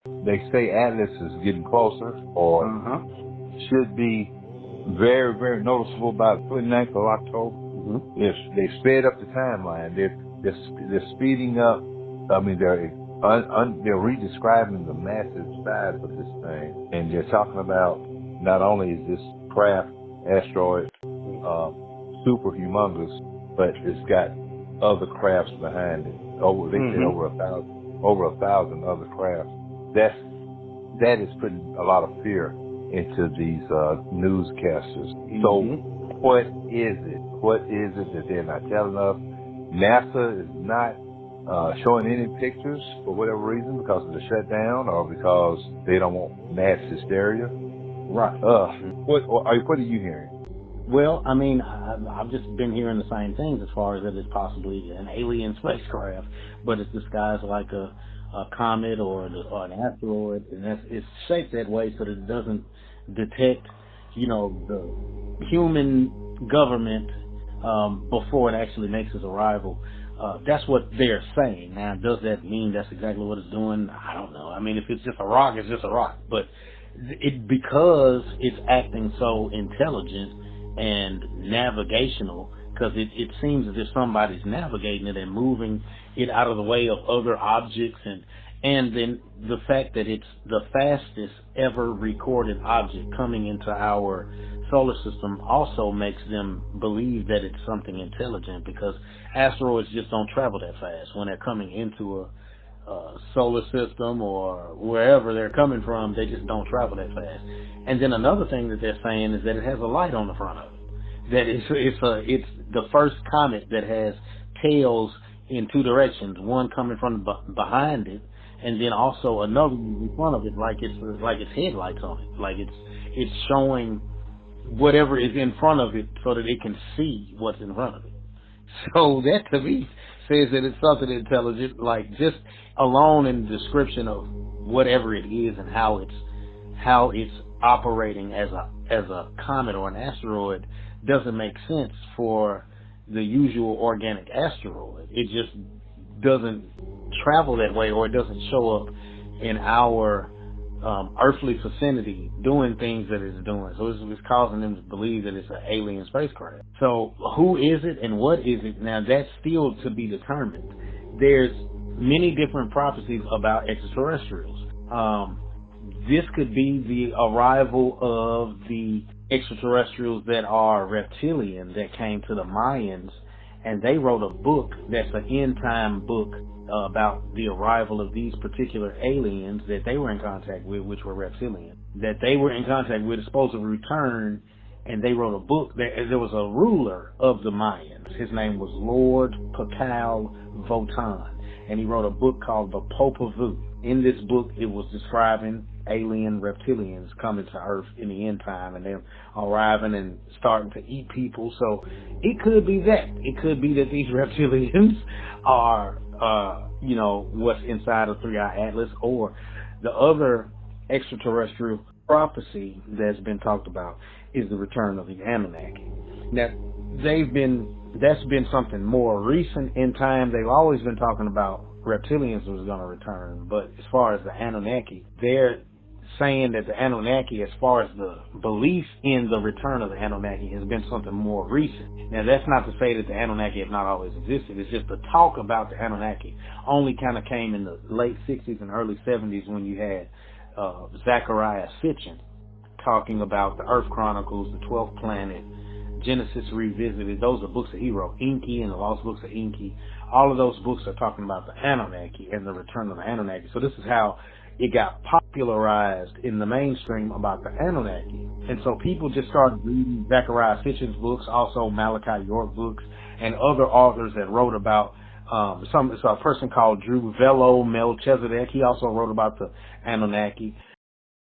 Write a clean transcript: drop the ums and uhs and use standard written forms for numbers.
They say Atlas is getting closer, or should be very, very noticeable by the 29th of October. They sped up the timeline. They're speeding up. I mean, they're redescribing the massive size of this thing, and they're talking about not only is this craft, asteroid, super humongous, but it's got other crafts behind it. They say over a thousand other crafts. That is putting a lot of fear into these newscasters. So what is it? What is it that they're not telling us? NASA is not showing any pictures for whatever reason, because of the shutdown or because they don't want mass hysteria. Right. What are you hearing? Well, I mean, I've just been hearing the same things as far as that it's possibly an alien spacecraft, but it's disguised like a comet or an asteroid, and it's shaped that way so that it doesn't detect, the human government before it actually makes its arrival. That's what they're saying. Now, does that mean that's exactly what it's doing? I don't know. I mean, if it's just a rock, it's just a rock. But because it's acting so intelligent and navigational, because it seems as if somebody's navigating it and moving it out of the way of other objects, and then the fact that it's the fastest ever recorded object coming into our solar system also makes them believe that it's something intelligent, because asteroids just don't travel that fast when they're coming into a solar system or wherever they're coming from. They just don't travel that fast. And then another thing that they're saying is that it has a light on the front of it. That it's the first comet that has tails in two directions, one coming from behind it, and then also another in front of it, like it's headlights on it, like it's showing whatever is in front of it so that it can see what's in front of it. So that to me says that it's something intelligent, like just alone in the description of whatever it is and how it's operating as a comet or an asteroid doesn't make sense for the usual organic asteroid. It just doesn't travel that way, or it doesn't show up in our earthly vicinity doing things that it's doing. So it's causing them to believe that it's an alien spacecraft. So who is it and what is it? Now, that's still to be determined. There's many different prophecies about extraterrestrials. This could be the arrival of the extraterrestrials that are reptilian, that came to the Mayans, and they wrote a book that's an end time book about the arrival of these particular aliens that they were in contact with, which were reptilian, that they were in contact with, is supposed to return. And they wrote a book. There was a ruler of the Mayans. His name was Lord Pakal Votan, and he wrote a book called The Popol Vuh. In this book, it was describing alien reptilians coming to Earth in the end time, and them arriving and starting to eat people. So it could be that. It could be that these reptilians are, what's inside of 3i Atlas, or the other extraterrestrial prophecy that's been talked about is the return of the Anunnaki. Now, that's been something more recent in time. They've always been talking about reptilians was going to return, but as far as the Anunnaki, they're saying that the Anunnaki, as far as the belief in the return of the Anunnaki, has been something more recent. Now, that's not to say that the Anunnaki have not always existed. It's just the talk about the Anunnaki only kind of came in the late 60s and early 70s, when you had Zachariah Sitchin talking about the Earth Chronicles, the 12th Planet, Genesis Revisited. Those are books that he wrote. Enki and the Lost Books of Enki. All of those books are talking about the Anunnaki and the return of the Anunnaki. So this is how it got popularized in the mainstream about the Anunnaki. And so people just started reading Zachariah Sitchin's books, also Malachi York books, and other authors that wrote about it's a person called Drew Velo Melchizedek. He also wrote about the Anunnaki.